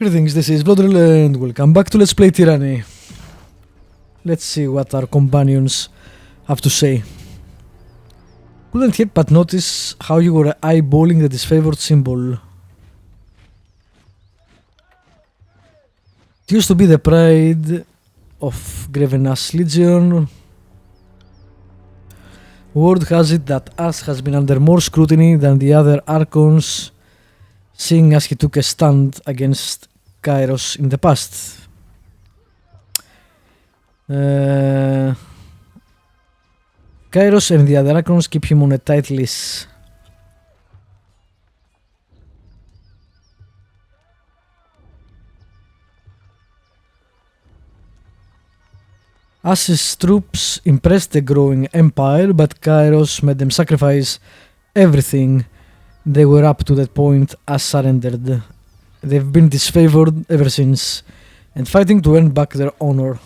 Greetings, this is Vlodril and welcome back to Let's Play Tyranny. Let's see what our companions have to say. Couldn't help but notice how you were eyeballing the disfavored symbol. It used to be the pride of Grevenas Legion. Word has it that Ash has been under more scrutiny than the other Archons, seeing as he took a stand against Kairos in the past. Kairos and the other Archons keep him on a tight leash. Ash's troops impressed the growing empire, but Kairos made them sacrifice everything they were up to that point. Ash surrendered. They've been disfavored ever since, and fighting to earn back their honor.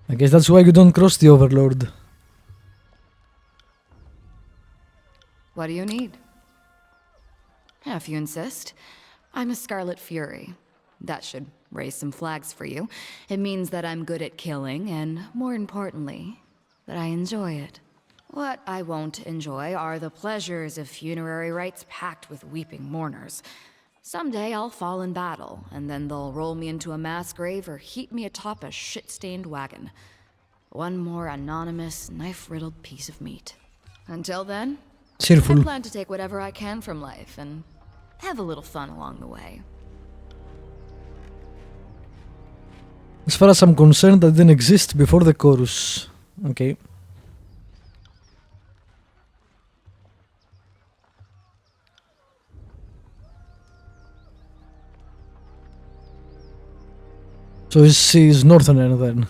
I guess that's why you don't cross the Overlord. What do you need? If you insist. I'm a Scarlet Fury. That should raise some flags for you. It means that I'm good at killing, and more importantly, that I enjoy it. What I won't enjoy are the pleasures of funerary rites packed with weeping mourners. Someday I'll fall in battle, and then they'll roll me into a mass grave or heap me atop a shit-stained wagon. One more anonymous, knife-riddled piece of meat. Until then, Cheerful. I plan to take whatever I can from life and have a little fun along the way. As far as I'm concerned, that didn't exist before the chorus. Okay. So she's Northerner then.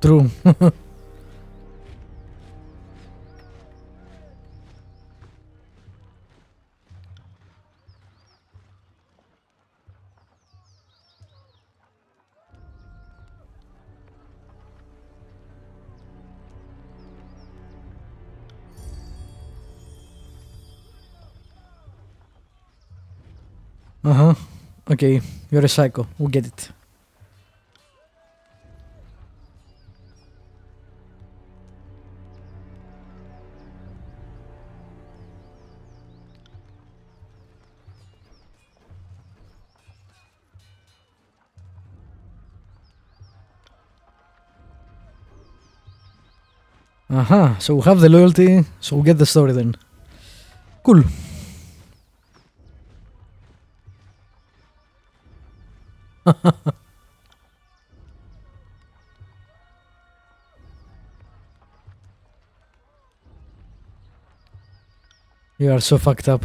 True. Uh-huh. Okay, you're a psycho. We get it. Aha, so we have the loyalty, so we get the story then. Cool. You are so fucked up.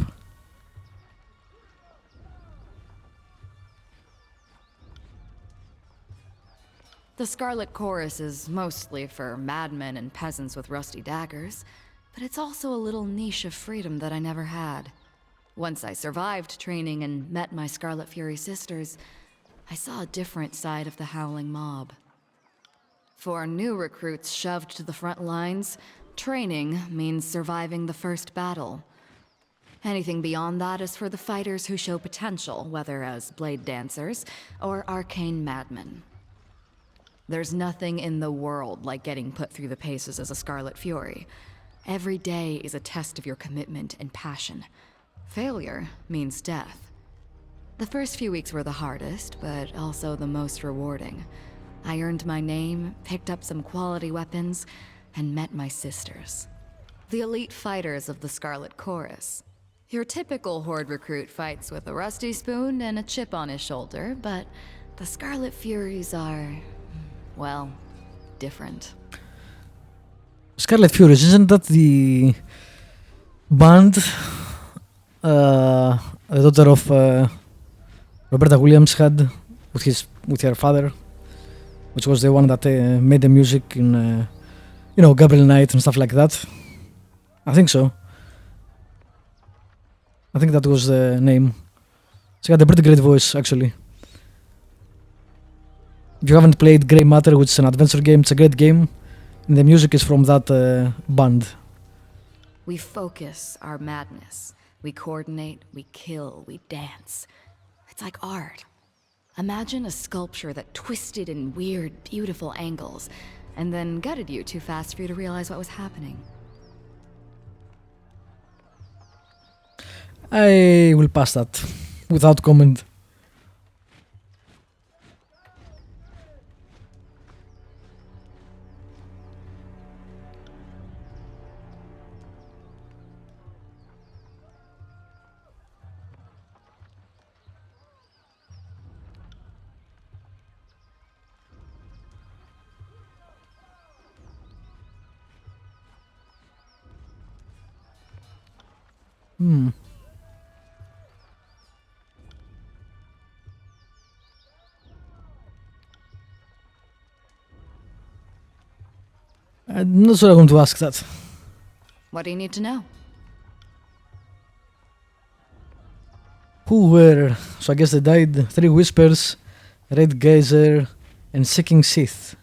The Scarlet Chorus is mostly for madmen and peasants with rusty daggers, but it's also a little niche of freedom that I never had. Once I survived training and met my Scarlet Fury sisters, I saw a different side of the howling mob. For new recruits shoved to the front lines, training means surviving the first battle. Anything beyond that is for the fighters who show potential, whether as blade dancers or arcane madmen. There's nothing in the world like getting put through the paces as a Scarlet Fury. Every day is a test of your commitment and passion. Failure means death. The first few weeks were the hardest, but also the most rewarding. I earned my name, picked up some quality weapons, and met my sisters. The elite fighters of the Scarlet Chorus. Your typical Horde recruit fights with a rusty spoon and a chip on his shoulder, but the Scarlet Furies are... well, different. Scarlet Furies, isn't that the band the daughter of Roberta Williams had with her father, which was the one that made the music in Gabriel Knight and stuff like that. I think so. I think that was the name. She had a pretty great voice, actually. If you haven't played Grey Matter, which is an adventure game, it's a great game, and the music is from that band. We focus our madness. We coordinate, we kill, we dance. It's like art. Imagine a sculpture that twisted in weird, beautiful angles, and then gutted you too fast for you to realize what was happening. I will pass that without comment. I'm not sure I'm going to ask that. What do you need to know? Who were, so I guess they died, 3 Whispers, Red Geyser, and Seeking Sith.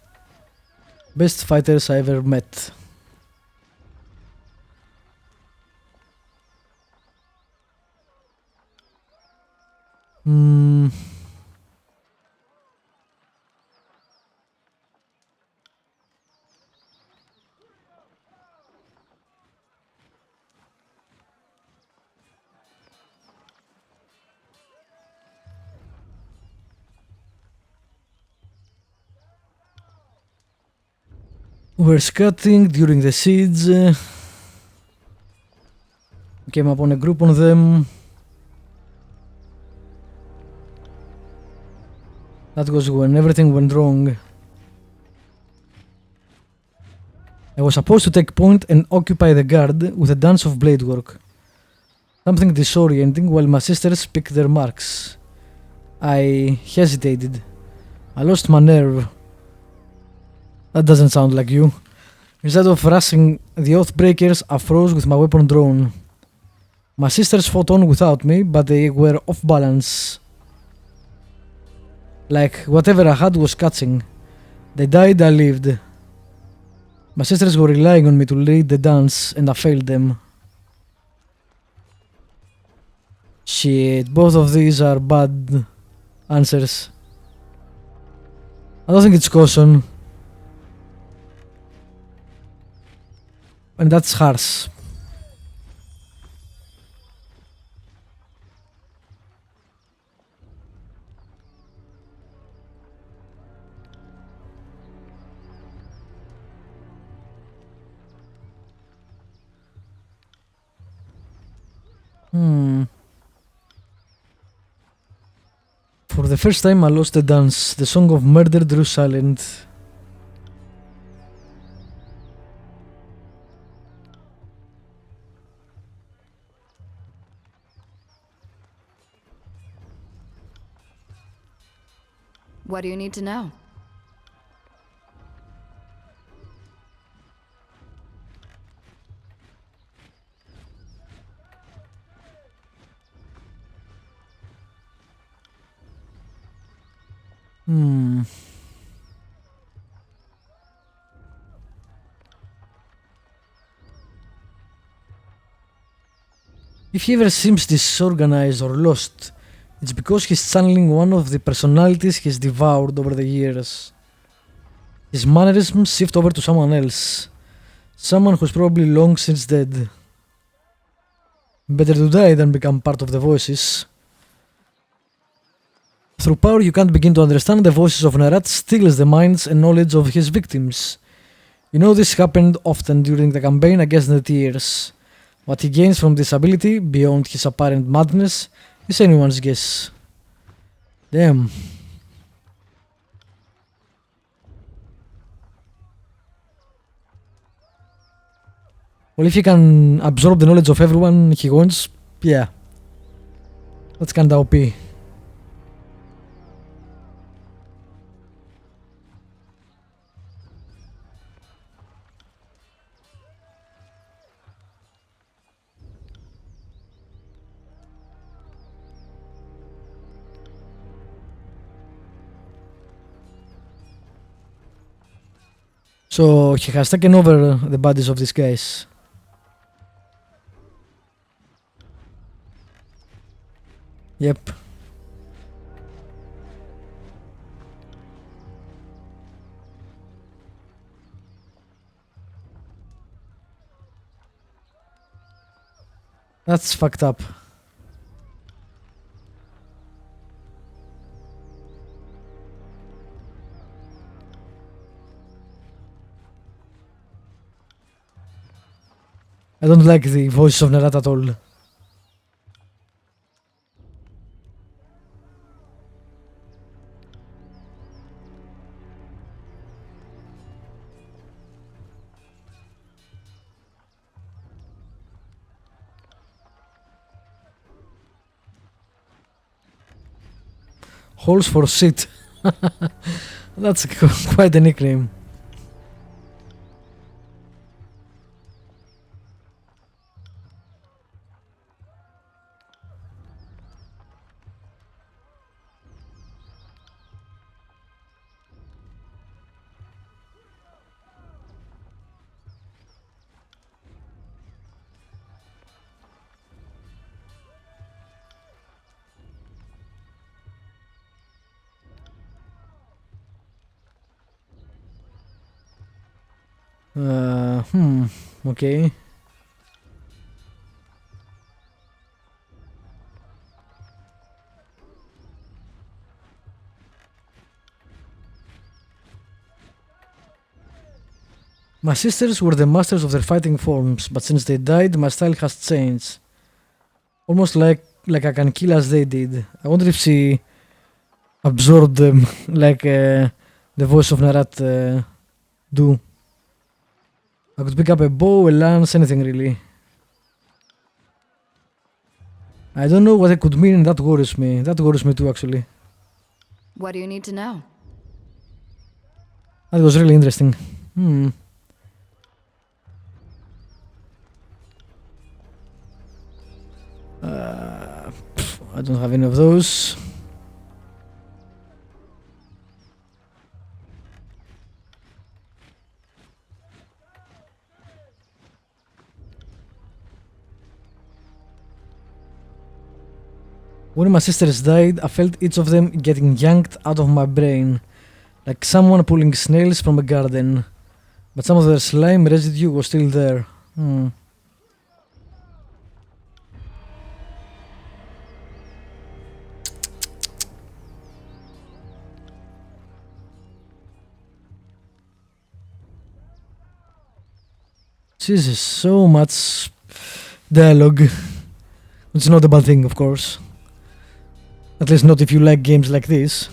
Best fighters I ever met. We're scouting during the siege. We came upon a group on them. That was when everything went wrong. I was supposed to take point and occupy the guard with a dance of blade work. Something disorienting while my sisters picked their marks. I hesitated. I lost my nerve. That doesn't sound like you. Instead of rushing the Oathbreakers, I froze with my weapon drawn. My sisters fought on without me, but they were off balance. Like whatever I had was catching. They died, I lived. My sisters were relying on me to lead the dance, and I failed them. Shit, both of these are bad answers. I don't think it's caution. And that's harsh. For the first time I lost the dance. The song of murder drew silent. What do you need to know? If he ever seems disorganized or lost, it's because he's channeling one of the personalities he's devoured over the years. His mannerisms shift over to someone else. Someone who's probably long since dead. Better to die than become part of the voices. Through power you can't begin to understand the voices of Narat steals the minds and knowledge of his victims. You know this happened often during the campaign against the Tears. What he gains from this ability, beyond his apparent madness, is anyone's guess. Damn. Well, if he can absorb the knowledge of everyone he wants, yeah. That's kinda OP. So he has taken over the bodies of these guys. Yep. That's fucked up. I don't like the voice of Narat at all. Holes for shit. That's quite a nickname. Okay. My sisters were the masters of their fighting forms, but since they died, my style has changed. Almost like I can kill as they did. I wonder if she absorbed them like the voice of Narat do. I could pick up a bow, a lance, anything really. I don't know what it could mean, and that worries me. That worries me too, actually. What do you need to know? That was really interesting. I don't have any of those. When my sisters died, I felt each of them getting yanked out of my brain, like someone pulling snails from a garden. But some of their slime residue was still there. Jesus, so much dialogue. Which is not a bad thing, of course. At least not if you like games like this.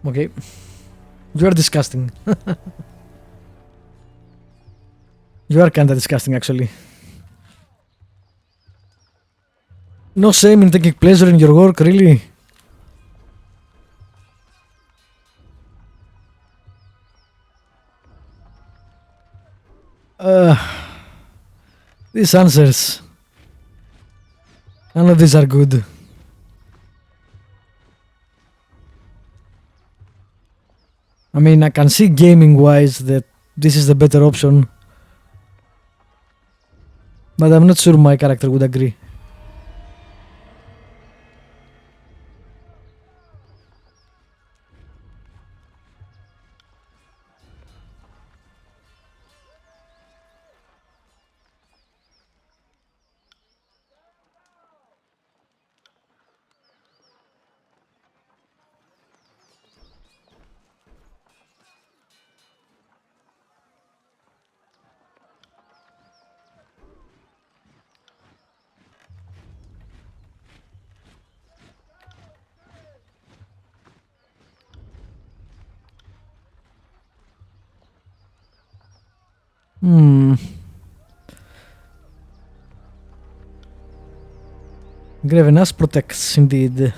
Okay. You are disgusting. You are kinda disgusting, actually. No shame in taking pleasure in your work, really? These answers. None of these are good. I mean, I can see gaming-wise that this is the better option. But I'm not sure my character would agree. Gravenas protects, indeed.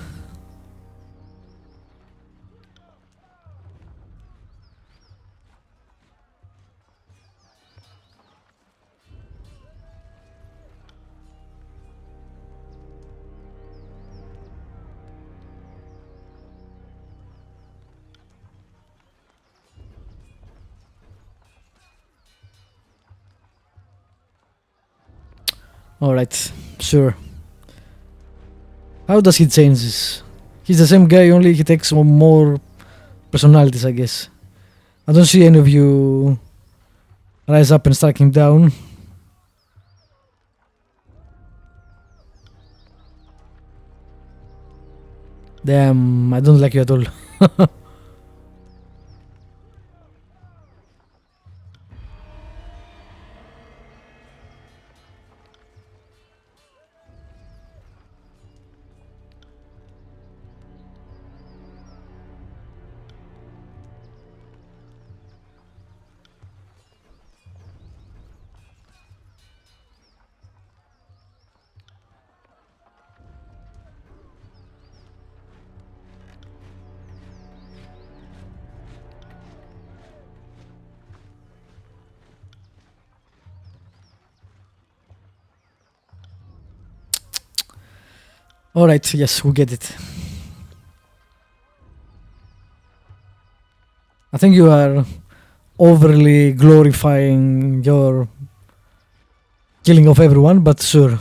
Alright, sure. How does he change this? He's the same guy, only he takes more personalities, I guess. I don't see any of you rise up and strike him down. Damn, I don't like you at all. Alright, yes, we get it. I think you are overly glorifying your killing of everyone, but sure.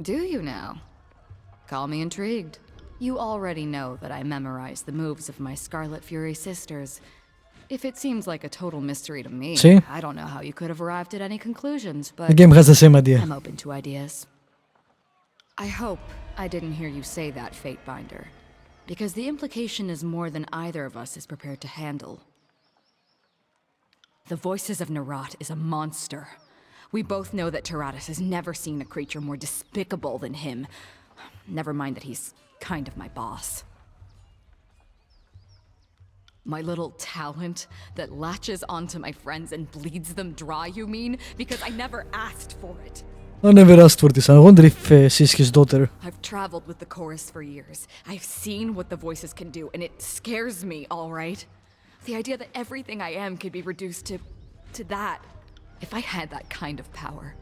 Do you now? Call me intrigued. You already know that I memorized the moves of my Scarlet Fury sisters. If it seems like a total mystery to me, See? I don't know how you could have arrived at any conclusions, but The game has the same idea. I'm open to ideas. I hope I didn't hear you say that, Fatebinder, because the implication is more than either of us is prepared to handle. The Voices of Nerat is a monster. We both know that Tyrannis has never seen a creature more despicable than him. Never mind that he's kind of my boss. My little talent that latches onto my friends and bleeds them dry, you mean? Because I never asked for it. I never asked for this. I wonder if she's his daughter. I've traveled with the chorus for years. I've seen what the voices can do, and it scares me, all right? The idea that everything I am could be reduced to that. If I had that kind of power,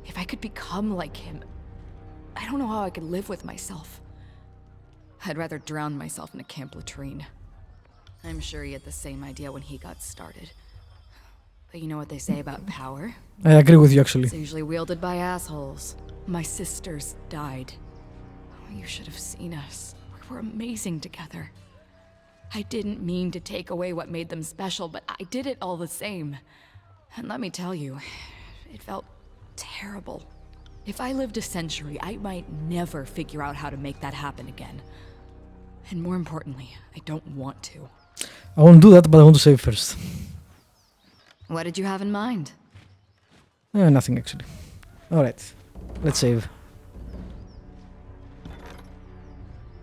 if I could become like him, I don't know how I could live with myself. I'd rather drown myself in a camp latrine. I'm sure he had the same idea when he got started. But you know what they say about power? I agree with you, actually. It's usually wielded by assholes. My sisters died. Oh, you should have seen us. We were amazing together. I didn't mean to take away what made them special, but I did it all the same. And let me tell you, it felt terrible. If I lived a century, I might never figure out how to make that happen again. And more importantly, I don't want to. I won't do that, but I want to save first. What did you have in mind? Nothing, actually. Alright, let's save.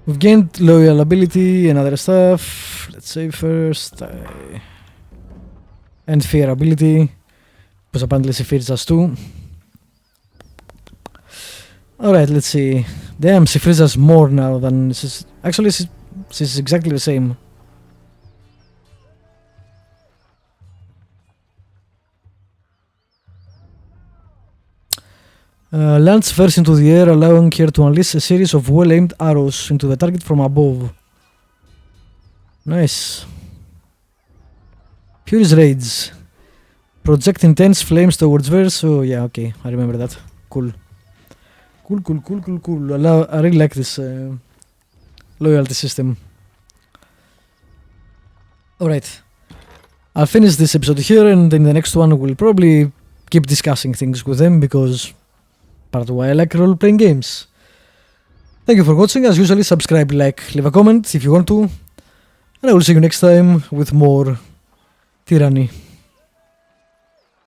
We've gained loyal ability and other stuff. Let's save first. And fear ability. Because apparently she fears us too. Alright, let's see. Damn, she fears us more now than she's... Actually, she's exactly the same. Lands first into the air, allowing her to unleash a series of well-aimed arrows into the target from above. Nice. Fury's Rage. Project intense flames towards Verse. Oh yeah, okay, I remember that. Cool. Cool. I really like this loyalty system. Alright. I'll finish this episode here, and in the next one we'll probably keep discussing things with them, because part of why I like role-playing games. Thank you for watching. As usually, subscribe, like, leave a comment if you want to. And I will see you next time with more Tyranny.